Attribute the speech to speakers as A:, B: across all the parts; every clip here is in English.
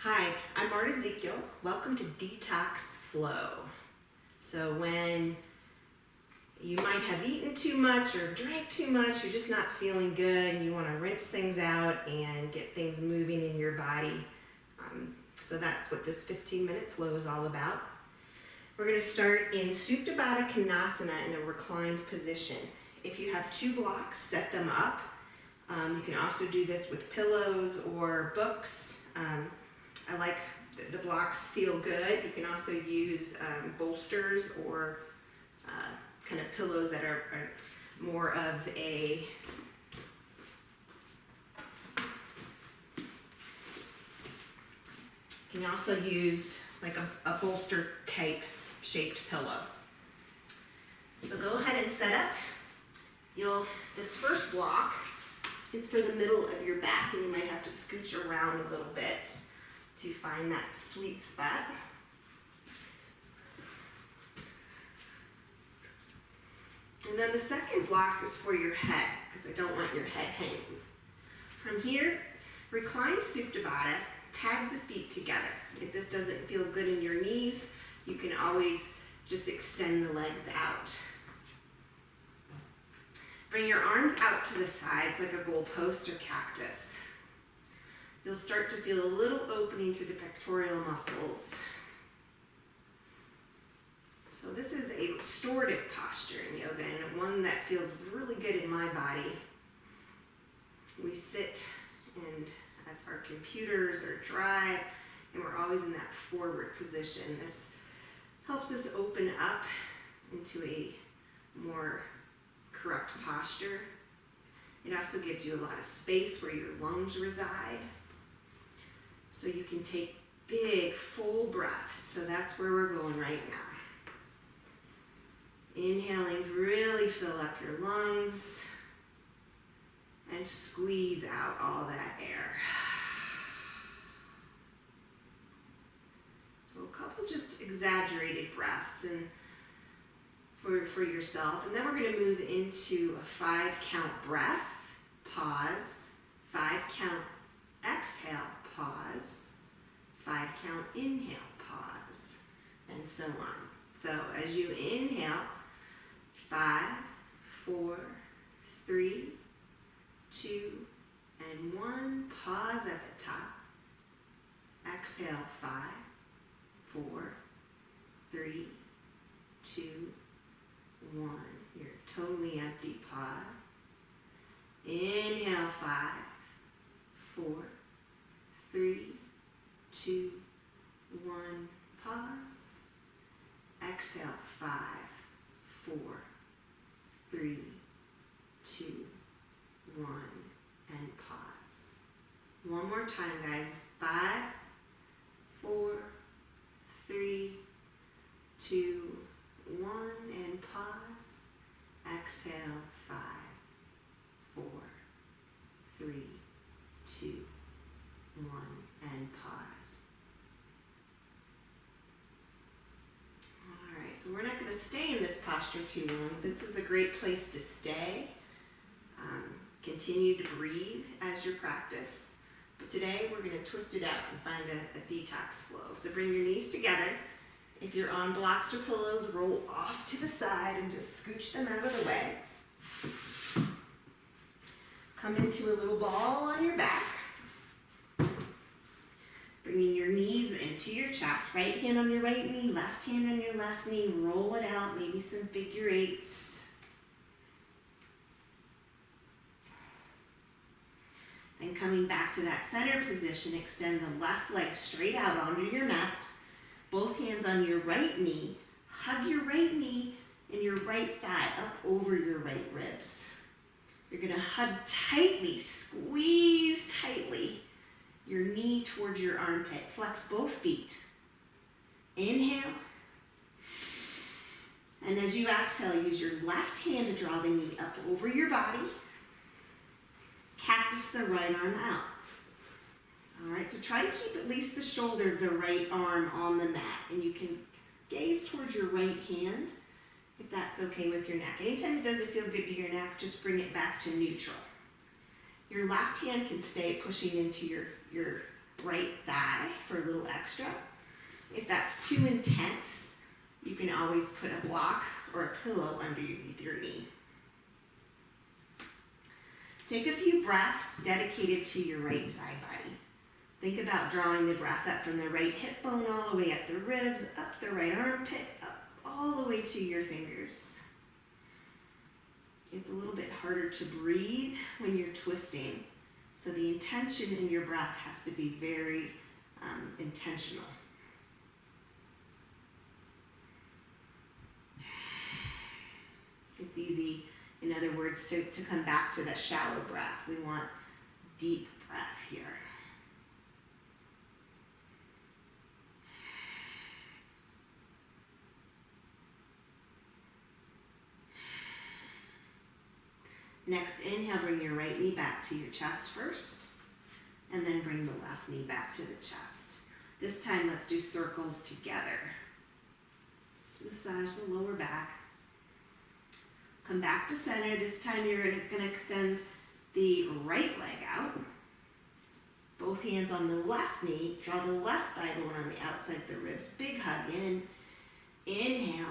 A: Hi, I'm Marda. Welcome to Detox Flow. So when you might have eaten too much or drank too much, you're just not feeling good, and you want to rinse things out and get things moving in your body. So that's what this 15-minute flow is all about. We're going to start in Supta Baddha Konasana in a reclined position. If you have 2 blocks, set them up. You can also do this with pillows or books. I like the blocks feel good. You can also use bolsters or kind of pillows that are more of a you can also use like a bolster type shaped pillow. So go ahead and set up. This first block is for the middle of your back, and you might have to scooch around a little bit to find that sweet spot. And then the second block is for your head, because I don't want your head hanging. From here, recline Supta Baddha, pads the feet together. If this doesn't feel good in your knees, you can always just extend the legs out. Bring your arms out to the sides like a goalpost or cactus. You'll start to feel a little opening through the pectoral muscles. So this is a restorative posture in yoga, and one that feels really good in my body. We sit at our computers or drive, and we're always in that forward position. This helps us open up into a more correct posture. It also gives you a lot of space where your lungs reside. So you can take big, full breaths. So that's where we're going right now. Inhaling to really fill up your lungs and squeeze out all that air. So a couple just exaggerated breaths and for yourself. And then we're going to move into a 5-count breath, pause, 5-count exhale, pause, 5-count inhale, pause, and so on. So as you inhale, 5, 4, 3, 2, and 1. Pause at the top. Exhale, 5, 4, 3, 2, 1. You're totally empty. Pause. Inhale, 5, 4, 3, 2, 1. Pause. Exhale, 5, 4, 3, 2, 1, and pause. One more time, guys. 5, 4, 3, 2, 1, and pause. Exhale, 5, 4, 3, 2, 1, and pause. All right, so we're not going to stay in this posture too long. This is a great place to stay. Continue to breathe as you practice. But today we're going to twist it out and find a detox flow. So bring your knees together. If you're on blocks or pillows, roll off to the side and just scooch them out of the way. Come into a little ball on your back. Bringing your knees into your chest. Right hand on your right knee, left hand on your left knee. Roll it out, maybe some figure eights. Then coming back to that center position, extend the left leg straight out onto your mat. Both hands on your right knee. Hug your right knee and your right thigh up over your right ribs. You're going to hug tightly, squeeze tightly your knee towards your armpit. Flex both feet. Inhale. And as you exhale, use your left hand to draw the knee up over your body. Cactus the right arm out. All right, so try to keep at least the shoulder of the right arm on the mat, and you can gaze towards your right hand if that's okay with your neck. Anytime it doesn't feel good to your neck, just bring it back to neutral. Your left hand can stay pushing into your right thigh for a little extra. If that's too intense, you can always put a block or a pillow underneath your knee. Take a few breaths dedicated to your right side body. Think about drawing the breath up from the right hip bone all the way up the ribs, up the right armpit, up all the way to your fingers. It's a little bit harder to breathe when you're twisting, so the intention in your breath has to be very intentional. It's easy, in other words, to come back to that shallow breath. We want deep breath here. Next, inhale, bring your right knee back to your chest first, and then bring the left knee back to the chest. This time, let's do circles together. So massage the lower back. Come back to center. This time, you're going to extend the right leg out. Both hands on the left knee. Draw the left thigh bone on the outside of the ribs. Big hug in. Inhale.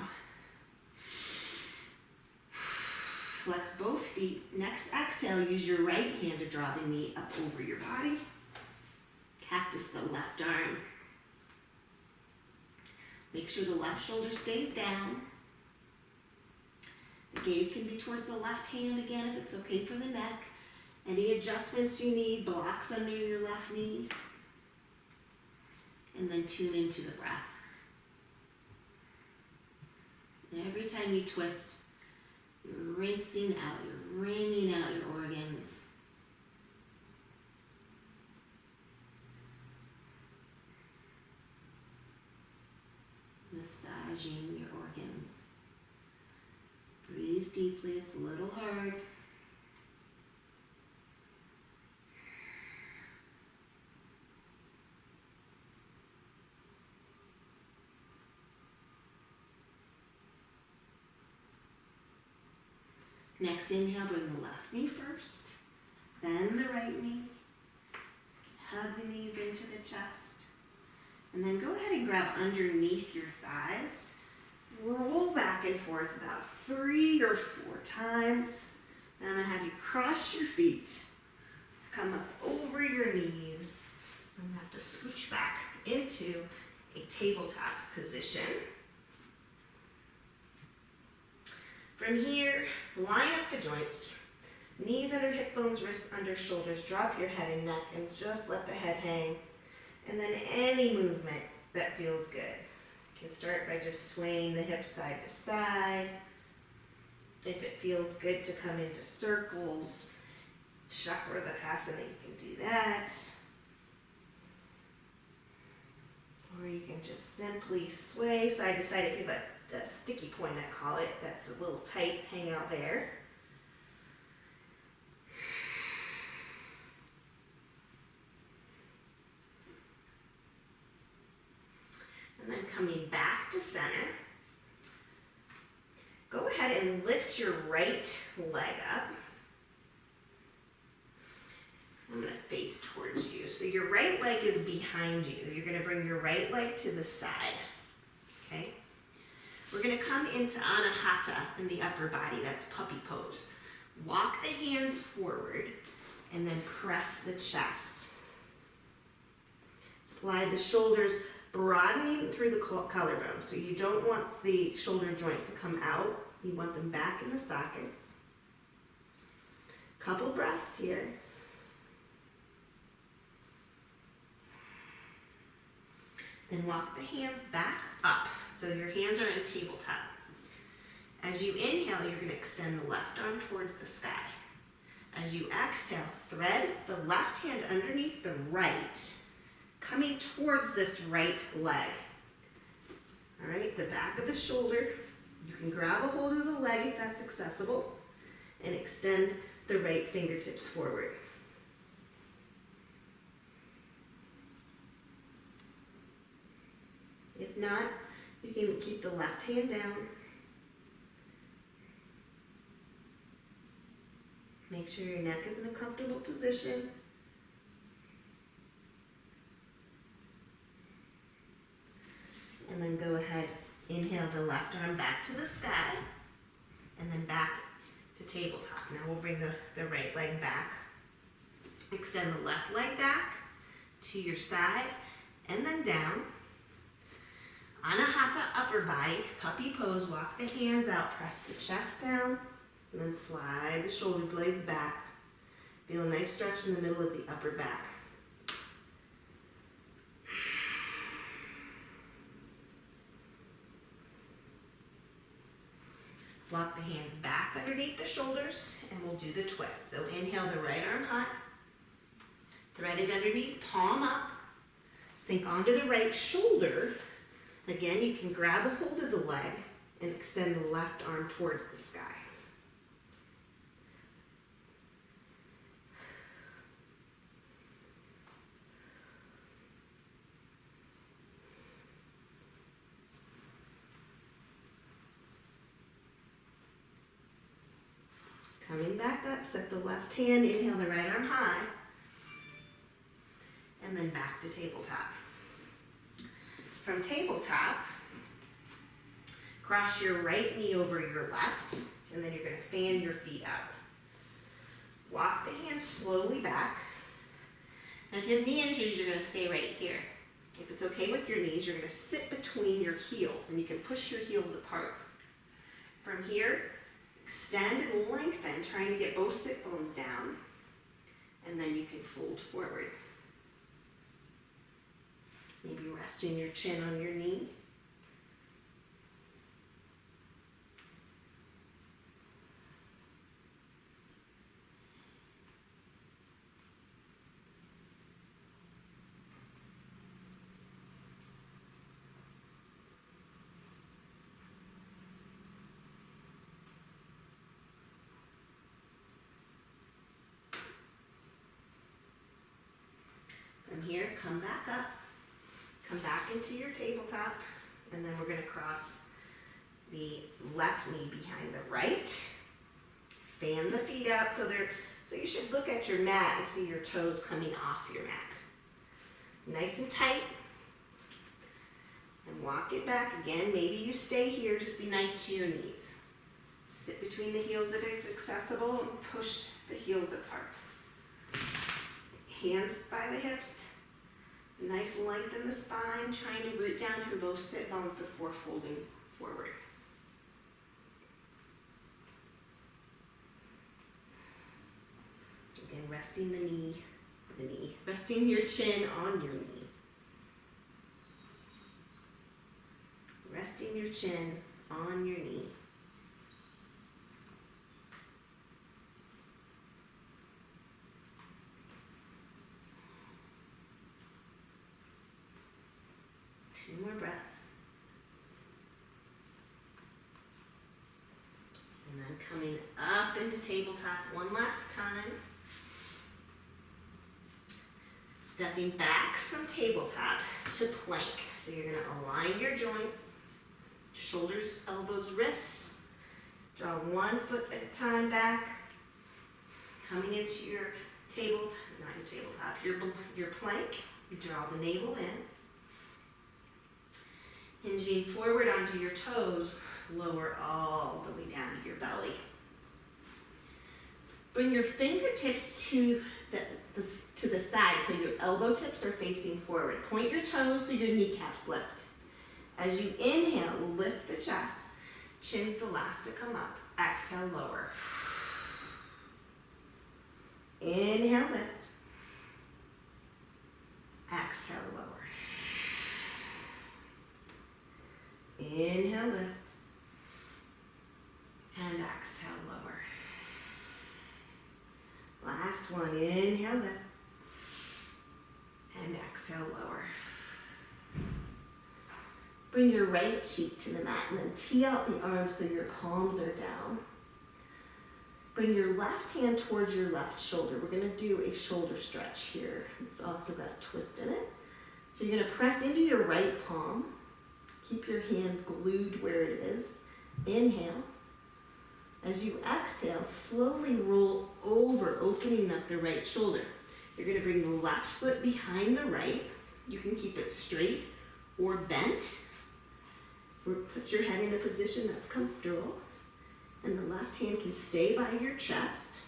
A: Flex both feet. Next exhale, use your right hand to draw the knee up over your body. Cactus the left arm. Make sure the left shoulder stays down. The gaze can be towards the left hand again if it's okay for the neck. Any adjustments you need, blocks under your left knee. And then tune into the breath. And every time you twist, you're rinsing out, you're wringing out your organs. Massaging your organs. Breathe deeply, it's a little hard. Next, inhale, bring the left knee first, then the right knee. Hug the knees into the chest. And then go ahead and grab underneath your thighs. Roll back and forth about 3 or 4 times. Then I'm going to have you cross your feet. Come up over your knees. I'm going to have to scooch back into a tabletop position. From here, line up the joints. Knees under hip bones, wrists under shoulders. Drop your head and neck and just let the head hang. And then any movement that feels good. You can start by just swaying the hips side to side. If it feels good to come into circles, Chakravartasana, you can do that. Or you can just simply sway side to side. If you have a sticky point, I call it, that's a little tight, hang out there. And then coming back to center, go ahead and lift your right leg up. I'm going to face towards you. So your right leg is behind you. You're going to bring your right leg to the side. Okay? We're going to come into Anahata in the upper body. That's puppy pose. Walk the hands forward and then press the chest. Slide the shoulders, broadening through the collarbone. So you don't want the shoulder joint to come out. You want them back in the sockets. Couple breaths here. Then walk the hands back up. So your hands are in tabletop. As you inhale, you're going to extend the left arm towards the sky. As you exhale, thread the left hand underneath the right, coming towards this right leg. All right, the back of the shoulder. You can grab a hold of the leg if that's accessible and extend the right fingertips forward. If not, you can keep the left hand down. Make sure your neck is in a comfortable position. back to the sky, and then back to tabletop. Now we'll bring the right leg back. Extend the left leg back to your side, and then down. Anahata upper body, puppy pose, walk the hands out, press the chest down, and then slide the shoulder blades back. Feel a nice stretch in the middle of the upper back. Walk the hands back underneath the shoulders, and we'll do the twist. So inhale the right arm high, thread it underneath, palm up, sink onto the right shoulder. Again, you can grab a hold of the leg and extend the left arm towards the sky. Coming back up, set the left hand, inhale the right arm high, and then back to tabletop. From tabletop, cross your right knee over your left, and then you're going to fan your feet out. Walk the hands slowly back. Now if you have knee injuries, you're going to stay right here. If it's okay with your knees, you're going to sit between your heels, and you can push your heels apart. From here, extend and lengthen, trying to get both sit bones down, and then you can fold forward. Maybe resting your chin on your knee. From here, come back up. Come back into your tabletop, and then we're going to cross the left knee behind the right. Fan the feet out so you should look at your mat and see your toes coming off your mat. Nice and tight. And walk it back again. Maybe you stay here, just be nice to your knees. Sit between the heels if it's accessible and push the heels apart. Hands by the hips. Nice length in the spine, trying to root down through both sit bones before folding forward. Again, resting resting your chin on your knee. Resting your chin on your knee. Two more breaths. And then coming up into tabletop one last time. Stepping back from tabletop to plank. So you're going to align your joints, shoulders, elbows, wrists. Draw one foot at a time back. Coming into your your plank. You draw the navel in. Hinging forward onto your toes, lower all the way down to your belly. Bring your fingertips to the side so your elbow tips are facing forward. Point your toes so your kneecaps lift. As you inhale, lift the chest. Chin's the last to come up. Exhale, lower. Inhale, lift. Exhale, lower. Inhale, lift, and exhale, lower. Last one, inhale, lift, and exhale, lower. Bring your right cheek to the mat and then tee out the arms so your palms are down. Bring your left hand towards your left shoulder. We're going to do a shoulder stretch here. It's also got a twist in it. So you're going to press into your right palm. Keep your hand glued where it is. Inhale. As you exhale, slowly roll over, opening up the right shoulder. You're going to bring the left foot behind the right. You can keep it straight or bent. Put your head in a position that's comfortable, and the left hand can stay by your chest.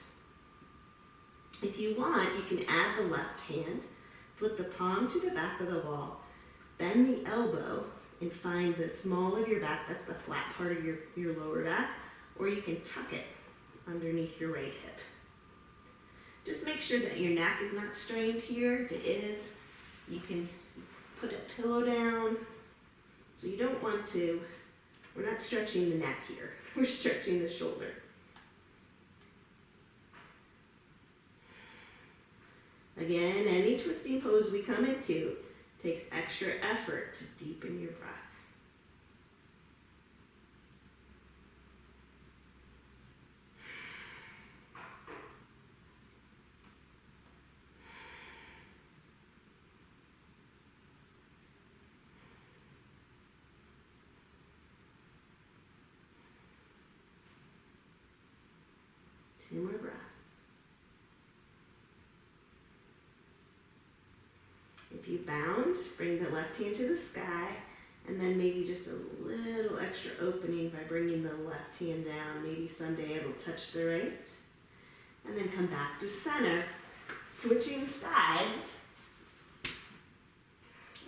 A: If you want, you can add the left hand, flip the palm to the back of the wall, bend the elbow, and find the small of your back, that's the flat part of your lower back, or you can tuck it underneath your right hip. Just make sure that your neck is not strained here. If it is, you can put a pillow down. So you don't want to, we're not stretching the neck here, we're stretching the shoulder. Again, any twisting pose we come into takes extra effort to deepen your breath. Two more breaths. If you bound, bring the left hand to the sky, and then maybe just a little extra opening by bringing the left hand down. Maybe someday it'll touch the right. And then come back to center, switching sides.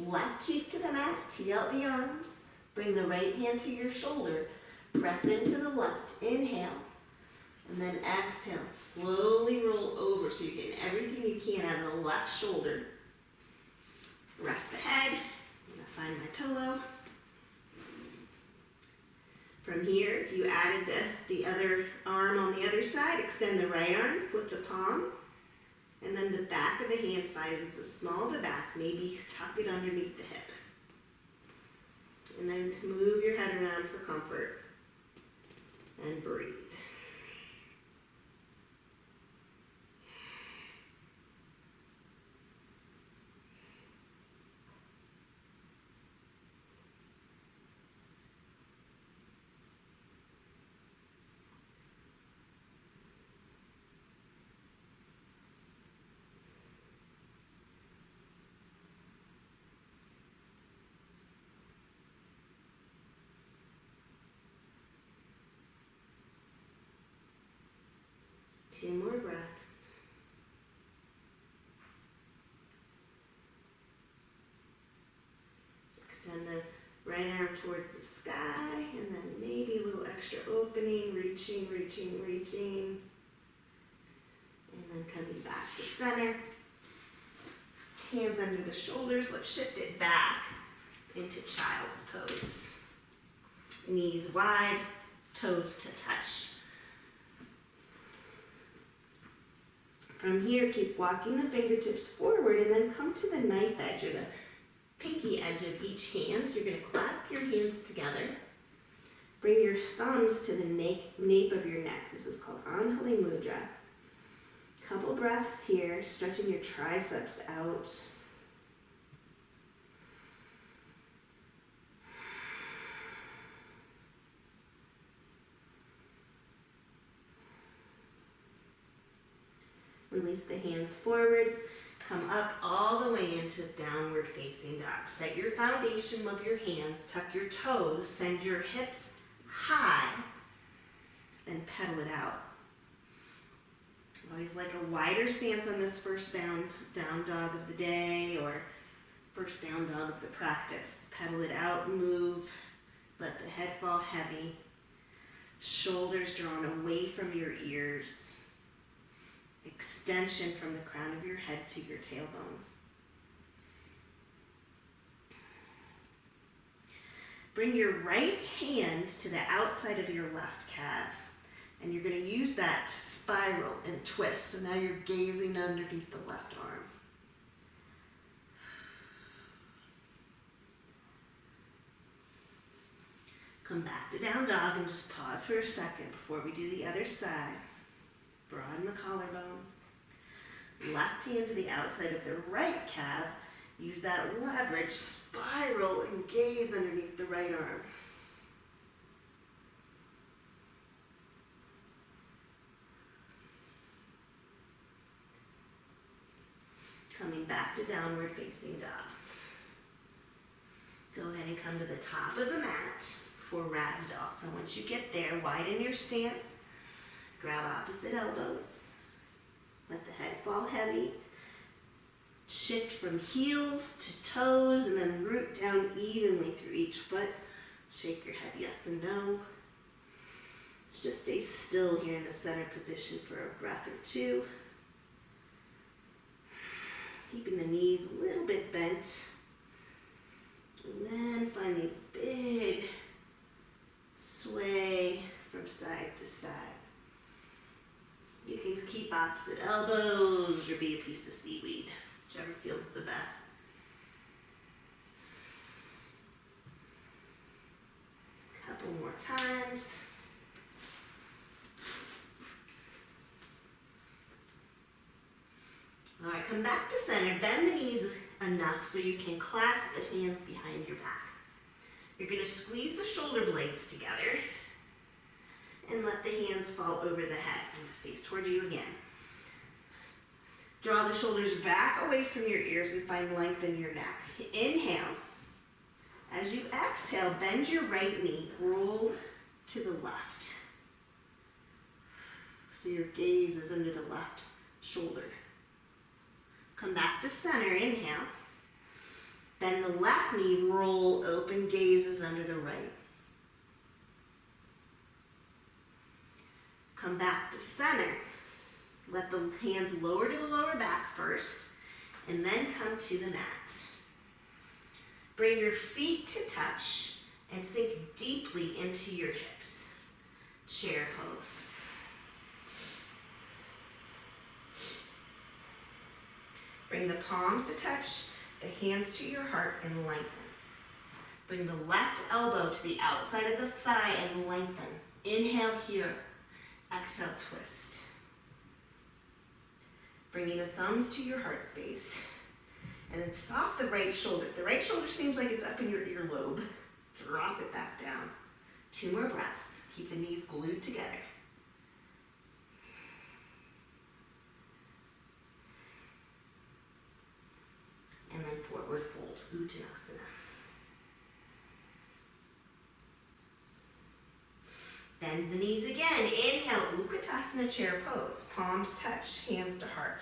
A: Left cheek to the mat, tee out the arms. Bring the right hand to your shoulder, press into the left, inhale. And then exhale, slowly roll over so you're getting everything you can out of the left shoulder. Rest the head. I'm gonna find my pillow. From here, if you added the other arm on the other side, extend the right arm, flip the palm, and then the back of the hand finds the small of the back, maybe tuck it underneath the hip. And then move your head around for comfort and breathe. Two more breaths. Extend the right arm towards the sky, and then maybe a little extra opening, reaching. And then coming back to center. Hands under the shoulders. Let's shift it back into child's pose. Knees wide, toes to touch. From here, keep walking the fingertips forward and then come to the knife edge or the pinky edge of each hand. You're going to clasp your hands together. Bring your thumbs to the nape of your neck. This is called Anjali Mudra. Couple breaths here, stretching your triceps out. Release the hands forward. Come up all the way into downward facing dog. Set your foundation with your hands. Tuck your toes. Send your hips high. And pedal it out. Always like a wider stance on this first down dog of the day or first down dog of the practice. Pedal it out, move. Let the head fall heavy. Shoulders drawn away from your ears. Extension from the crown of your head to your tailbone. Bring your right hand to the outside of your left calf. And you're going to use that to spiral and twist. So now you're gazing underneath the left arm. Come back to down dog and just pause for a second before we do the other side. Broaden the collarbone. Left hand to the outside of the right calf. Use that leverage, spiral and gaze underneath the right arm. Coming back to downward facing dog. Go ahead and come to the top of the mat for ragdoll. So once you get there, widen your stance, grab opposite elbows, let the head fall heavy, shift from heels to toes, and then root down evenly through each foot. Shake your head yes and no. Just stay still here in the center position for a breath or two. Keeping the knees a little bit bent. And then find these big sway from side to side. You can keep opposite elbows or be a piece of seaweed, whichever feels the best. Couple more times. All right, come back to center. Bend the knees enough so you can clasp the hands behind your back. You're going to squeeze the shoulder blades together and let the hands fall over the head and face towards you again. Draw the shoulders back away from your ears and find length in your neck. Inhale. As you exhale, bend your right knee, roll to the left. So your gaze is under the left shoulder. Come back to center, inhale. Bend the left knee, roll, open, gaze is under the right. Come back to center. Let the hands lower to the lower back first, and then come to the mat. Bring your feet to touch and sink deeply into your hips. Chair pose. Bring the palms to touch, the hands to your heart, and lengthen. Bring the left elbow to the outside of the thigh and lengthen. Inhale here. Exhale, twist. Bringing the thumbs to your heart space. And then soft the right shoulder. If the right shoulder seems like it's up in your earlobe, drop it back down. 2 more breaths. Keep the knees glued together. And then forward fold, Uttanasana. Bend the knees again. Inhale, Utkatasana chair pose. Palms touch, hands to heart.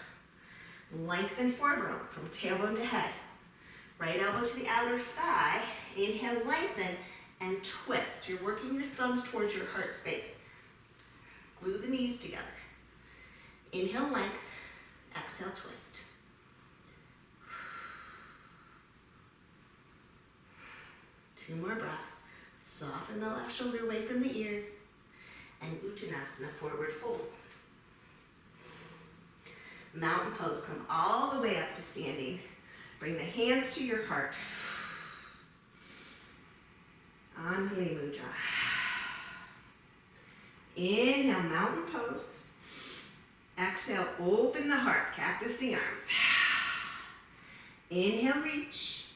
A: Lengthen forward from tailbone to head. Right elbow to the outer thigh. Inhale, lengthen, and twist. You're working your thumbs towards your heart space. Glue the knees together. Inhale, length. Exhale, twist. Two more breaths. Soften the left shoulder away from the ear. And Uttanasana, forward fold. Mountain pose, come all the way up to standing. Bring the hands to your heart. Anjali Mudra. Inhale, mountain pose. Exhale, open the heart, cactus the arms. Inhale, reach.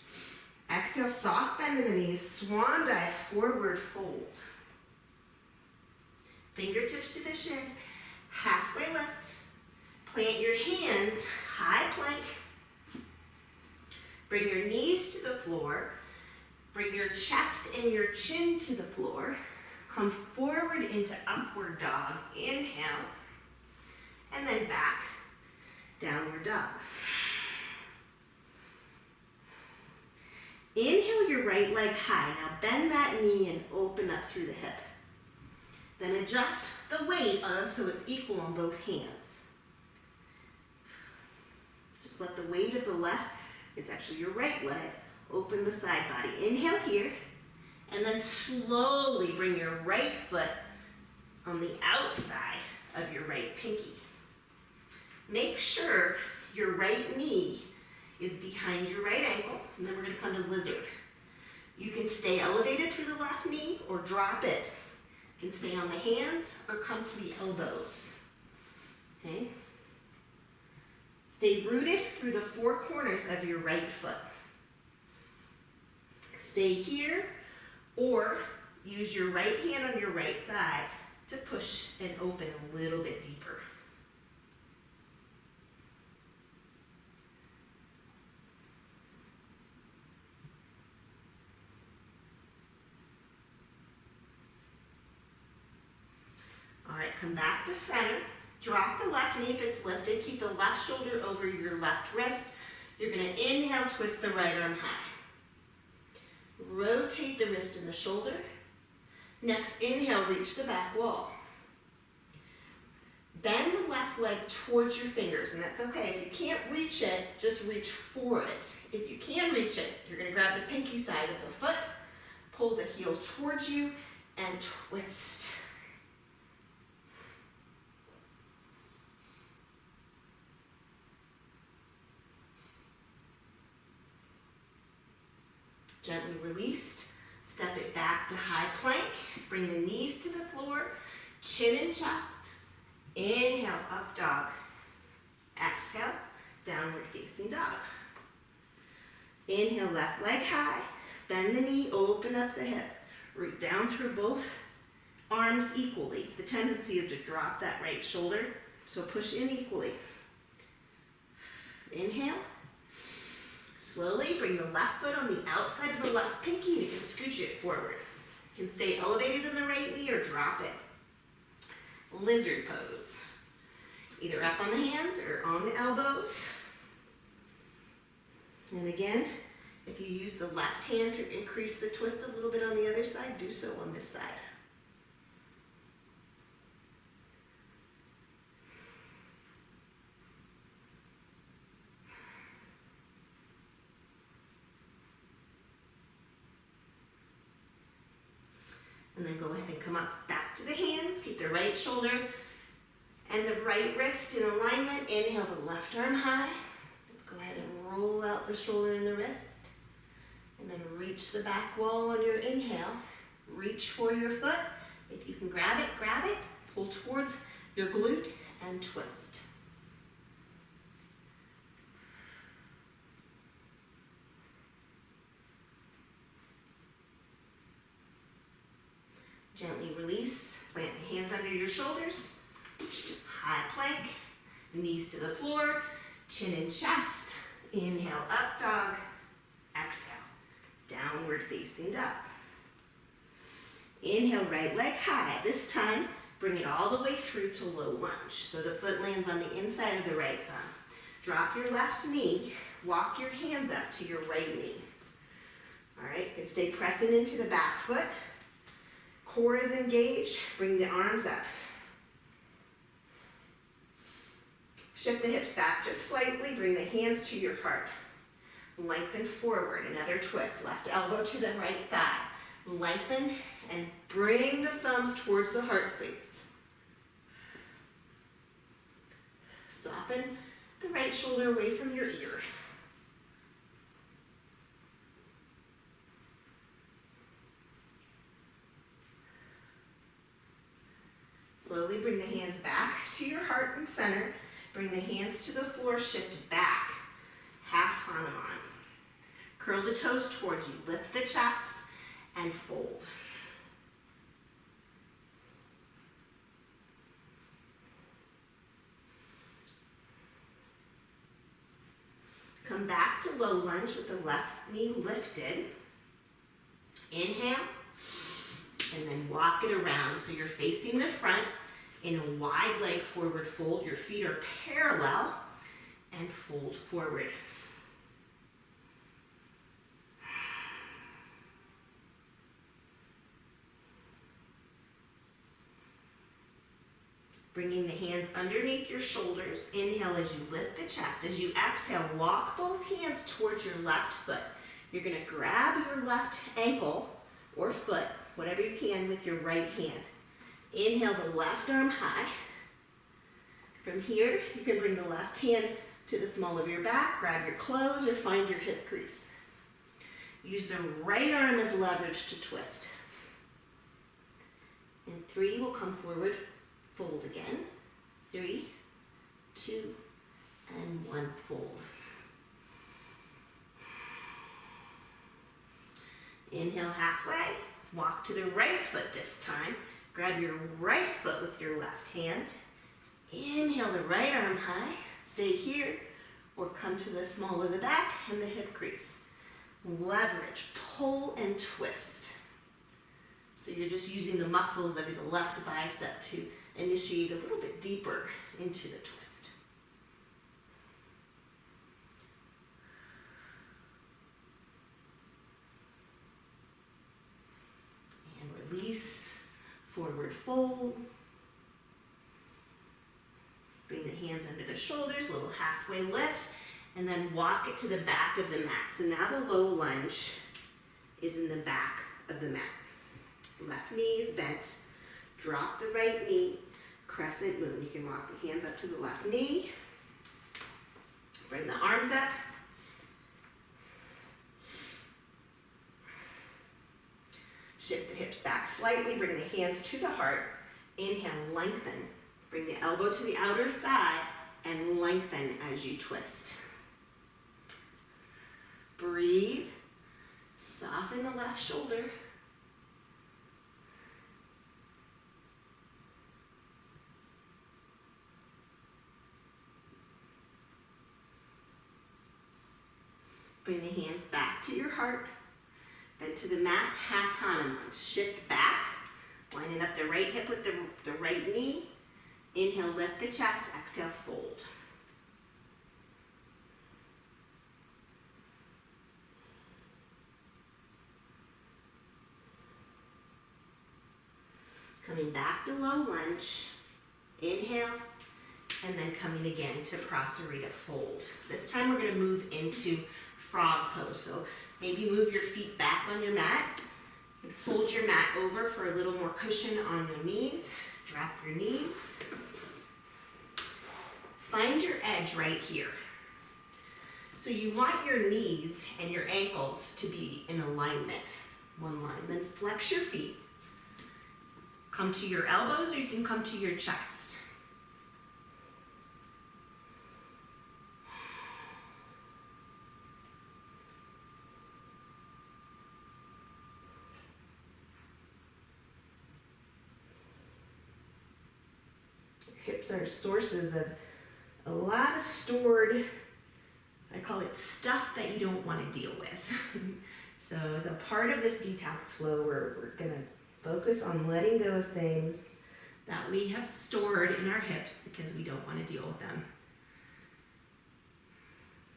A: Exhale, soft bend in the knees, swan dive, forward fold. Fingertips to the shins, halfway lift. Plant your hands, high plank. Bring your knees to the floor. Bring your chest and your chin to the floor. Come forward into upward dog. Inhale. And then back, downward dog. Inhale your right leg high. Now bend that knee and open up through the hip. Then adjust the weight so it's equal on both hands. Just let the weight of the left, it's actually your right leg, open the side body. Inhale here, and then slowly bring your right foot on the outside of your right pinky. Make sure your right knee is behind your right ankle, and then we're going to come to lizard. You can stay elevated through the left knee or drop it. You can stay on the hands or come to the elbows. Okay? Stay rooted through the 4 corners of your right foot. Stay here or use your right hand on your right thigh to push and open a little bit deeper. come back to center. Drop the left knee if it's lifted. Keep the left shoulder over your left wrist. You're going to inhale, twist the right arm high. Rotate the wrist and the shoulder. Next, inhale, reach the back wall. Bend the left leg towards your fingers, and that's okay. If you can't reach it, just reach for it. If you can reach it, you're going to grab the pinky side of the foot, pull the heel towards you, and twist. Gently released, step it back to high plank, bring the knees to the floor, chin and chest. Inhale, up dog. Exhale, downward facing dog. Inhale, left leg high, bend the knee, open up the hip. Root down through both arms equally. The tendency is to drop that right shoulder, so push in equally. Inhale. Slowly bring the left foot on the outside of the left pinky and you can scooch it forward. You can stay elevated in the right knee or drop it. Lizard pose. Either up on the hands or on the elbows. And again, if you use the left hand to increase the twist a little bit on the other side, do so on this side. And then go ahead and come up back to the hands. Keep the right shoulder and the right wrist in alignment. Inhale the left arm high. Go ahead and roll out the shoulder and the wrist. And then reach the back wall on your inhale. Reach for your foot. If you can grab it, grab it. Pull towards your glute and twist. Gently release, plant the hands under your shoulders, high plank, knees to the floor, chin and chest. Inhale, up dog, exhale, downward facing dog. Inhale, right leg high. This time, bring it all the way through to low lunge. So the foot lands on the inside of the right thumb. Drop your left knee, walk your hands up to your right knee. All right, and stay pressing into the back foot. Core is engaged, bring the arms up. Shift the hips back just slightly, bring the hands to your heart. Lengthen forward, another twist. Left elbow to the right thigh. Lengthen and bring the thumbs towards the heart space. Soften the right shoulder away from your ear. Slowly bring the hands back to your heart and center. Bring the hands to the floor, shift back, half Hanuman. Curl the toes towards you, lift the chest, and fold. Come back to low lunge with the left knee lifted. Inhale. And then walk it around so you're facing the front in a wide leg forward fold. Your feet are parallel and fold forward. Bringing the hands underneath your shoulders. Inhale as you lift the chest. As you exhale, walk both hands towards your left foot. You're going to grab your left ankle or foot, whatever you can, with your right hand. Inhale the left arm high. From here, you can bring the left hand to the small of your back, grab your clothes, or find your hip crease. Use the right arm as leverage to twist. In 3, we'll come forward, fold again. 3, 2, and 1, fold. Inhale halfway. Walk to the right foot this time. Grab your right foot with your left hand. Inhale the right arm high. Stay here or come to the small of the back and the hip crease. Leverage, pull and twist. So you're just using the muscles of the left bicep to initiate a little bit deeper into the twist. And release, forward fold. Bring the hands under the shoulders, a little halfway lift, and then walk it to the back of the mat. So now the low lunge is in the back of the mat. Left knee is bent. Drop the right knee, crescent moon. You can walk the hands up to the left knee. Bring the arms up. Shift the hips back slightly. Bring the hands to the heart. Inhale, lengthen. Bring the elbow to the outer thigh and lengthen as you twist. Breathe. Soften the left shoulder. Bring the hands back to your heart, then to the mat, half Hanuman. Shift back, lining up the right hip with the right knee. Inhale, lift the chest, exhale, fold. Coming back to low lunge, inhale, and then coming again to Prasarita fold. This time we're gonna move into frog pose. So maybe move your feet back on your mat and fold your mat over for a little more cushion on your knees. Drop your knees. Find your edge right here. So you want your knees and your ankles to be in alignment, one line. Then flex your feet. Come to your elbows or you can come to your chest. Hips are sources of a lot of stored, I call it stuff that you don't want to deal with. So as a part of this detox flow, we're going to focus on letting go of things that we have stored in our hips because we don't want to deal with them.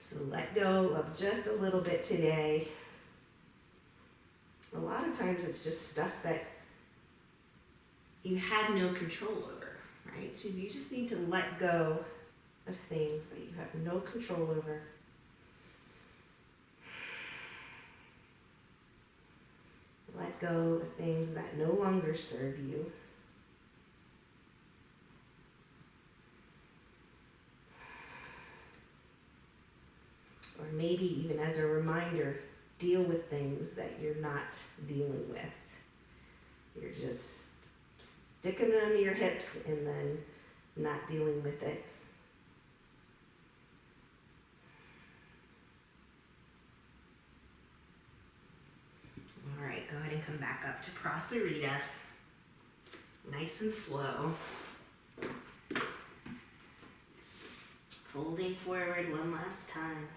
A: So let go of just a little bit today. A lot of times it's just stuff that you had no control over, right? So you just need to let go of things that you have no control over. Let go of things that no longer serve you. Or maybe even as a reminder, deal with things that you're not dealing with. You're just sticking them in your hips and then not dealing with it. All right, go ahead and come back up to Prasarita. Nice and slow. Folding forward one last time.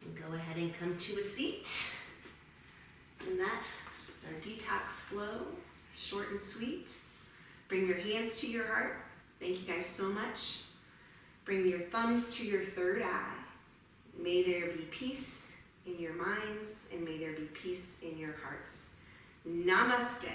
A: And go ahead and come to a seat. And that is our detox flow, short and sweet. Bring your hands to your heart. Thank you guys so much. Bring your thumbs to your third eye. May there be peace in your minds and may there be peace in your hearts. Namaste.